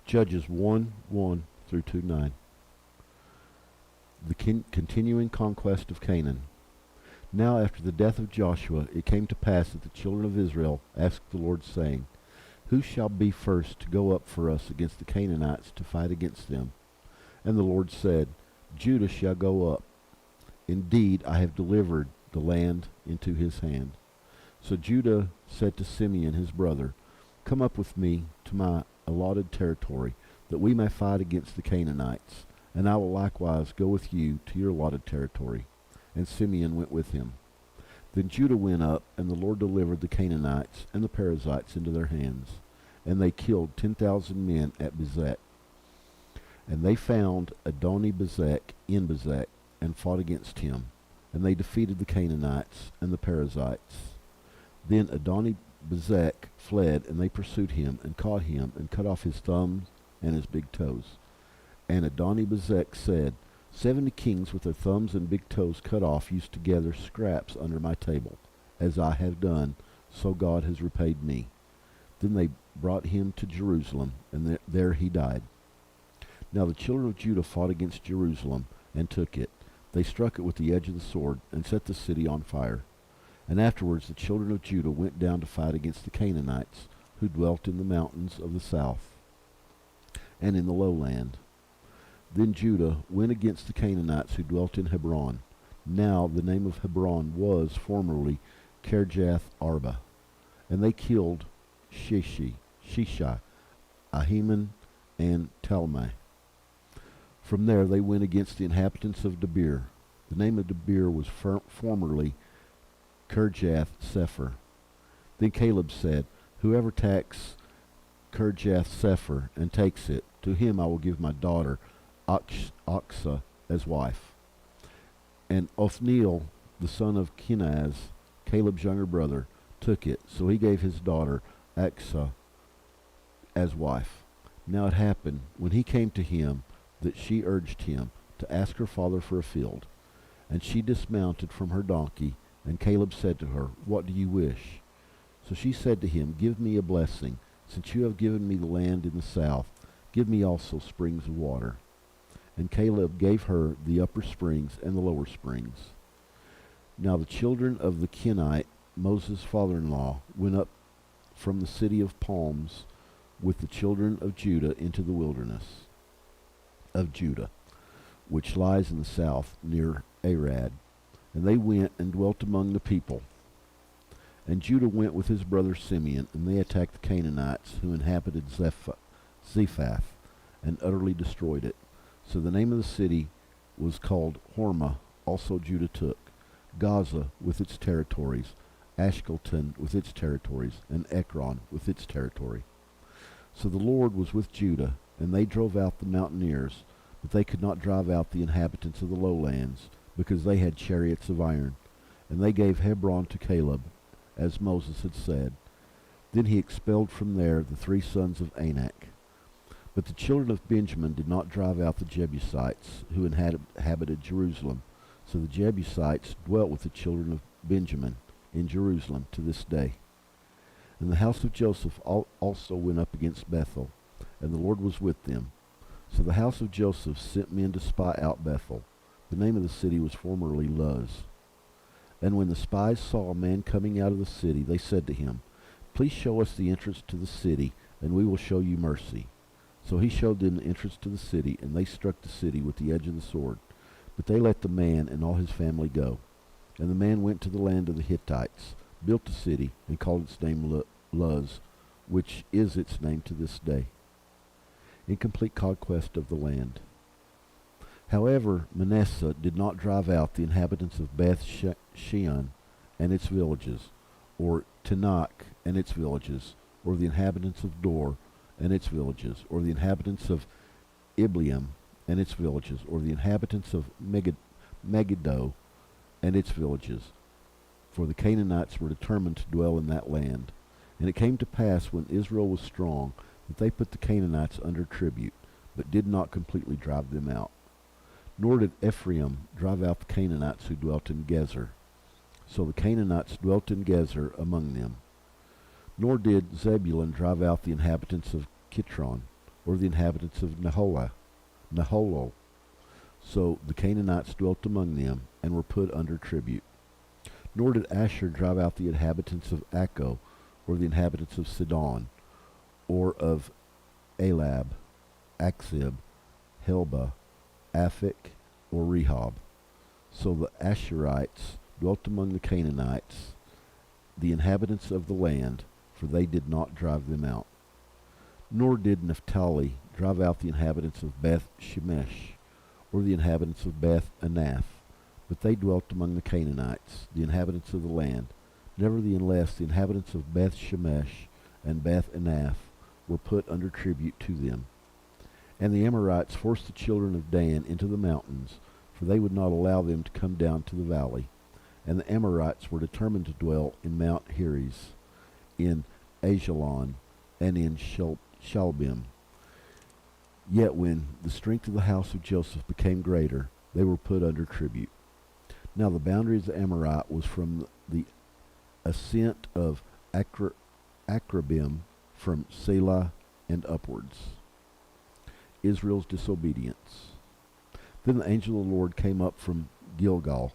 Judges 1:1 through 2:9. The continuing conquest of Canaan. Now after the death of Joshua, it came to pass that the children of Israel asked the Lord, saying, Who shall be first to go up for us against the Canaanites to fight against them? And the Lord said, Judah shall go up. Indeed, I have delivered the land into his hand. So Judah said to Simeon his brother, Come up with me to my allotted territory, that we may fight against the Canaanites, and I will likewise go with you to your allotted territory. And Simeon went with him. Then Judah went up, and the Lord delivered the Canaanites and the Perizzites into their hands, and they killed 10,000 men at Bezek. And they found Adoni-Bezek in Bezek, and fought against him, and they defeated the Canaanites and the Perizzites. Then Adoni-Bezek fled, and they pursued him, and caught him, and cut off his thumbs and his big toes. And Adoni-Bezek said, 70 kings with their thumbs and big toes cut off used to gather scraps under my table. As I have done, so God has repaid me. Then they brought him to Jerusalem, and there he died. Now the children of Judah fought against Jerusalem, and took it. They struck it with the edge of the sword, and set the city on fire. And afterwards the children of Judah went down to fight against the Canaanites, who dwelt in the mountains of the south, and in the lowland. Then Judah went against the Canaanites who dwelt in Hebron. Now the name of Hebron was formerly Kirjath Arba. And they killed Shishai, Ahiman, and Talmai. From there they went against the inhabitants of Debir. The name of Debir was formerly Kirjath Sepher. Then Caleb said, Whoever attacks Kirjath Sepher and takes it, to him I will give my daughter Achsah as wife. And Othniel, the son of Kenaz, Caleb's younger brother, took it, so he gave his daughter Achsah as wife. Now it happened, when he came to him, that she urged him to ask her father for a field. And she dismounted from her donkey, and Caleb said to her, What do you wish? So she said to him, Give me a blessing, since you have given me the land in the south, give me also springs of water. And Caleb gave her the upper springs and the lower springs. Now the children of the Kenite, Moses' father-in-law, went up from the city of palms with the children of Judah into the wilderness of Judah, which lies in the south near Arad. And they went and dwelt among the people. And Judah went with his brother Simeon, and they attacked the Canaanites who inhabited Zephath, and utterly destroyed it. So the name of the city was called Hormah. Also Judah took Gaza with its territories, Ashkelon with its territories, and Ekron with its territory. So the Lord was with Judah, and they drove out the mountaineers, but they could not drive out the inhabitants of the lowlands, because they had chariots of iron. And they gave Hebron to Caleb, as Moses had said. Then he expelled from there the 3 sons of Anak. But the children of Benjamin did not drive out the Jebusites, who inhabited Jerusalem. So the Jebusites dwelt with the children of Benjamin in Jerusalem to this day. And the house of Joseph also went up against Bethel, and the Lord was with them. So the house of Joseph sent men to spy out Bethel. The name of the city was formerly Luz. And when the spies saw a man coming out of the city, they said to him, Please show us the entrance to the city, and we will show you mercy. So he showed them the entrance to the city, and they struck the city with the edge of the sword. But they let the man and all his family go. And the man went to the land of the Hittites, built the city, and called its name Luz, which is its name to this day. Incomplete conquest of the land. However, Manasseh did not drive out the inhabitants of Beth Shean and its villages, or Tanakh and its villages, or the inhabitants of Dor and its villages, or the inhabitants of Ibleam and its villages, or the inhabitants of Megiddo and its villages. For the Canaanites were determined to dwell in that land. And it came to pass, when Israel was strong, that they put the Canaanites under tribute, but did not completely drive them out. Nor did Ephraim drive out the Canaanites who dwelt in Gezer. So the Canaanites dwelt in Gezer among them. Nor did Zebulun drive out the inhabitants of Kitron, or the inhabitants of Naholo. So the Canaanites dwelt among them, and were put under tribute. Nor did Asher drive out the inhabitants of Acco, or the inhabitants of Sidon, or of Elab, Akzib, Helba, Aphek, or Rehob. So the Asherites dwelt among the Canaanites, the inhabitants of the land, for they did not drive them out. Nor did Naphtali drive out the inhabitants of Beth Shemesh, or the inhabitants of Beth Anath, but they dwelt among the Canaanites, the inhabitants of the land. Nevertheless, the inhabitants of Beth Shemesh and Beth Anath were put under tribute to them. And the Amorites forced the children of Dan into the mountains, for they would not allow them to come down to the valley. And the Amorites were determined to dwell in Mount Heres, in Ajalon, and in Shalbim. Yet when the strength of the house of Joseph became greater, they were put under tribute. Now the boundary of the Amorite was from the ascent of Akrabim, from Selah and upwards. Israel's disobedience. Then the angel of the Lord came up from Gilgal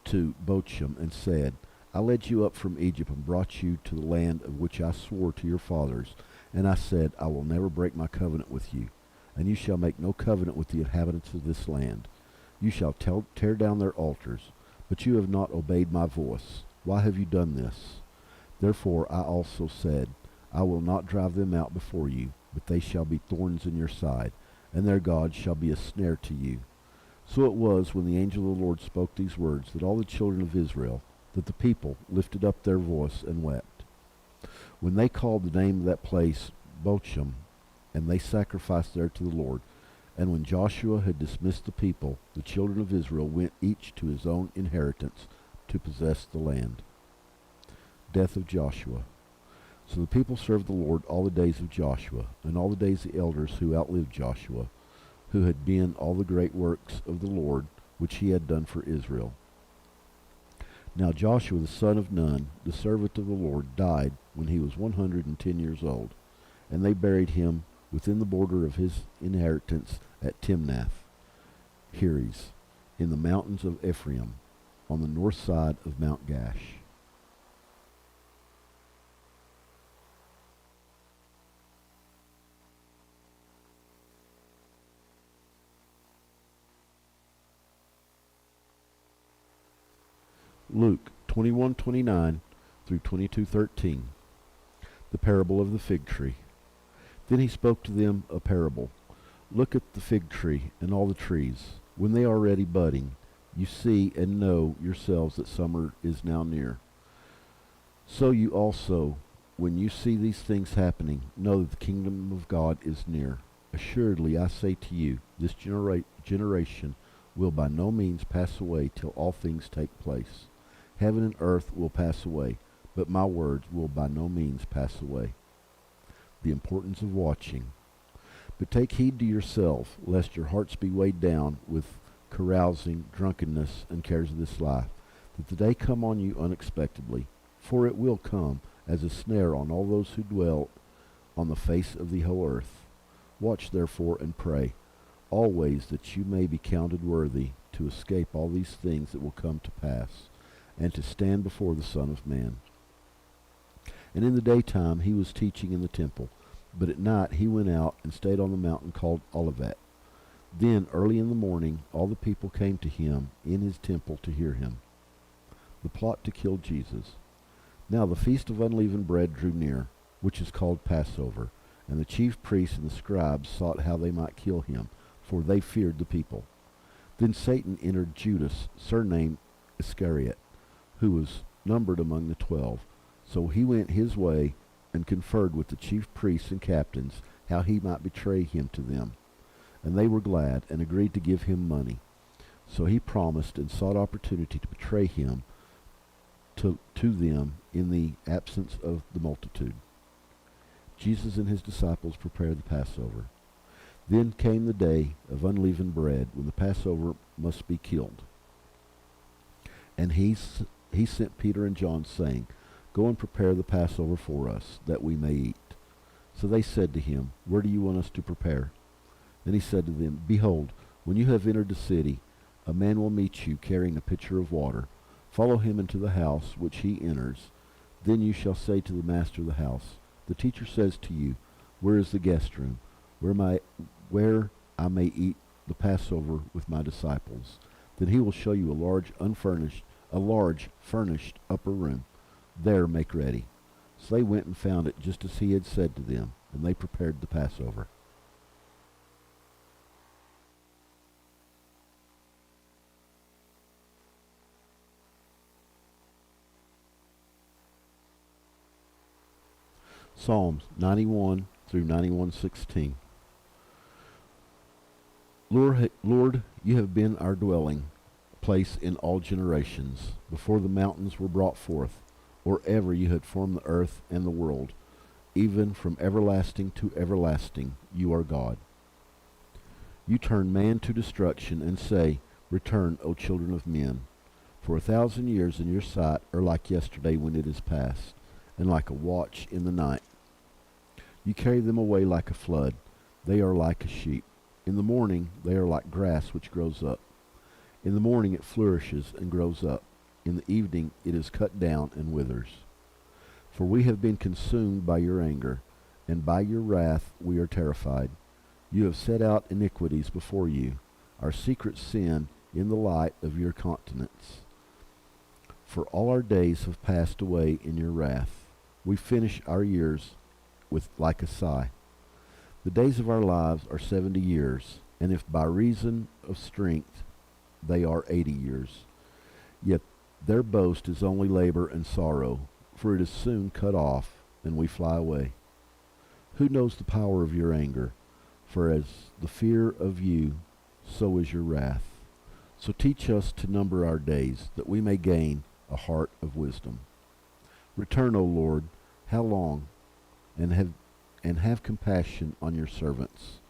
to Bochim, and said, I led you up from Egypt, and brought you to the land of which I swore to your fathers. And I said, I will never break my covenant with you, and you shall make no covenant with the inhabitants of this land. You shall tear down their altars, but you have not obeyed my voice. Why have you done this? Therefore I also said, I will not drive them out before you, but they shall be thorns in your side, and their God shall be a snare to you. So it was, when the angel of the Lord spoke these words, that all the children of Israel, that the people, lifted up their voice and wept. When they called the name of that place Bochim, and they sacrificed there to the Lord. And when Joshua had dismissed the people, the children of Israel went each to his own inheritance to possess the land. Death of Joshua. So the people served the Lord all the days of Joshua, and all the days of the elders who outlived Joshua, who had done all the great works of the Lord, which he had done for Israel. Now Joshua the son of Nun, the servant of the Lord, died when he was 110 years old, and they buried him within the border of his inheritance at Timnath Heres, in the mountains of Ephraim, on the north side of Mount Gash. Luke 21:29 through 22:13. The parable of the fig tree. Then he spoke to them a parable. Look at the fig tree and all the trees. When they are already budding, you see and know yourselves that summer is now near. So you also, when you see these things happening, know that the kingdom of God is near. Assuredly, I say to you, this generation will by no means pass away till all things take place. Heaven and earth will pass away, but my words will by no means pass away. The importance of watching. But take heed to yourself, lest your hearts be weighed down with carousing, drunkenness, and cares of this life, that the day come on you unexpectedly. For it will come as a snare on all those who dwell on the face of the whole earth. Watch therefore and pray, always, that you may be counted worthy to escape all these things that will come to pass, and to stand before the Son of Man. And in the daytime he was teaching in the temple, but at night he went out and stayed on the mountain called Olivet. Then early in the morning all the people came to him in his temple to hear him. The plot to kill Jesus. Now the feast of unleavened bread drew near, which is called Passover, and the chief priests and the scribes sought how they might kill him, for they feared the people. Then Satan entered Judas, surnamed Iscariot, who was numbered among the 12. So he went his way and conferred with the chief priests and captains how he might betray him to them. And they were glad, and agreed to give him money. So he promised and sought opportunity to betray him to them in the absence of the multitude. Jesus and his disciples prepared the Passover. Then came the day of unleavened bread, when the Passover must be killed. And he sent Peter and John, saying, Go and prepare the Passover for us, that we may eat. So they said to him, Where do you want us to prepare? Then he said to them, Behold, when you have entered the city, a man will meet you carrying a pitcher of water. Follow him into the house which he enters. Then you shall say to the master of the house, The teacher says to you, Where is the guest room, where I may eat the Passover with my disciples? Then he will show you a large furnished upper room. There make ready. So they went and found it just as he had said to them, and they prepared the Passover. Psalms 91 through 91:16. Lord, you have been our dwelling place in all generations, before the mountains were brought forth, or ever you had formed the earth and the world. Even from everlasting to everlasting, you are God. You turn man to destruction and say, Return, O children of men. For 1,000 years in your sight are like yesterday when it is past, and like a watch in the night. You carry them away like a flood. They are like a sheep. In the morning they are like grass which grows up. In the morning it flourishes and grows up. In the evening it is cut down and withers. For we have been consumed by your anger, and by your wrath we are terrified. You have set out iniquities before you, our secret sin in the light of your countenance. For all our days have passed away in your wrath. We finish our years with like a sigh. The days of our lives are 70 years, and if by reason of strength they are 80 years. Yet their boast is only labor and sorrow, for it is soon cut off, and we fly away. Who knows the power of your anger? For as the fear of you, so is your wrath. So teach us to number our days, that we may gain a heart of wisdom. Return, O Lord, how long? And have compassion on your servants.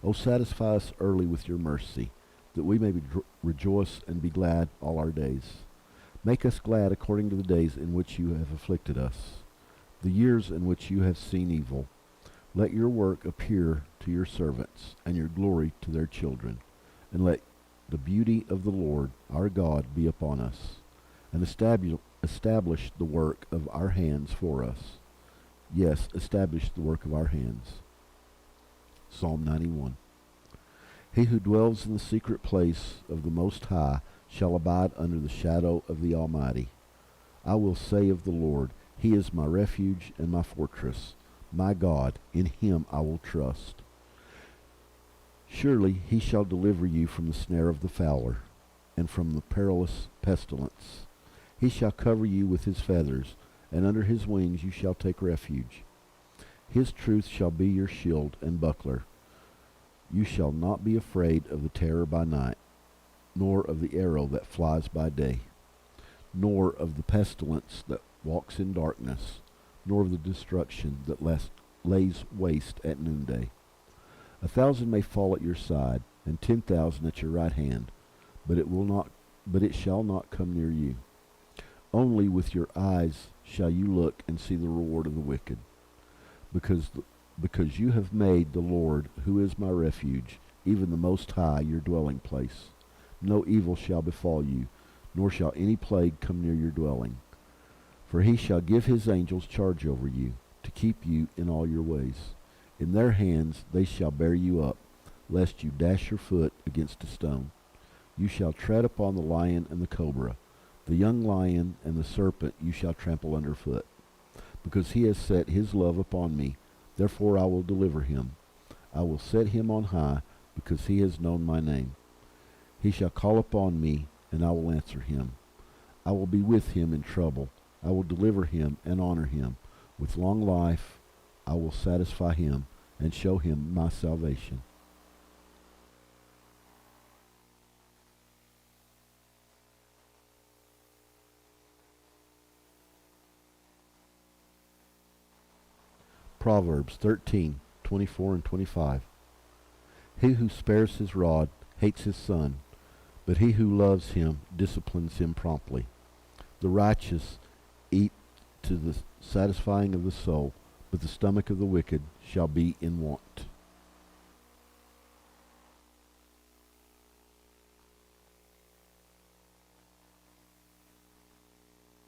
O satisfy us early with your mercy, that we may rejoice and be glad all our days. Make us glad according to the days in which you have afflicted us, the years in which you have seen evil. Let your work appear to your servants, and your glory to their children. And let the beauty of the Lord our God be upon us, and establish the work of our hands for us. Yes, establish the work of our hands. Psalm 91. He who dwells in the secret place of the Most High shall abide under the shadow of the Almighty. I will say of the Lord, He is my refuge and my fortress, my God, in Him I will trust. Surely He shall deliver you from the snare of the fowler, and from the perilous pestilence. He shall cover you with His feathers, and under His wings you shall take refuge. His truth shall be your shield and buckler. You shall not be afraid of the terror by night, nor of the arrow that flies by day, nor of the pestilence that walks in darkness, nor of the destruction that lays waste at noonday. 1,000 may fall at your side, and 10,000 at your right hand, but it shall not come near you. Only with your eyes shall you look and see the reward of the wicked. Because you have made the Lord, who is my refuge, even the Most High, your dwelling place. No evil shall befall you, nor shall any plague come near your dwelling. For He shall give His angels charge over you, to keep you in all your ways. In their hands they shall bear you up, lest you dash your foot against a stone. You shall tread upon the lion and the cobra. The young lion and the serpent you shall trample underfoot. Because He has set His love upon me, therefore I will deliver him. I will set him on high, because he has known my name. He shall call upon me, and I will answer him. I will be with him in trouble. I will deliver him and honor him. With long life I will satisfy him, and show him my salvation. Proverbs 13:24 and 25. He who spares his rod hates his son, but he who loves him disciplines him promptly. The righteous eat to the satisfying of the soul, but the stomach of the wicked shall be in want.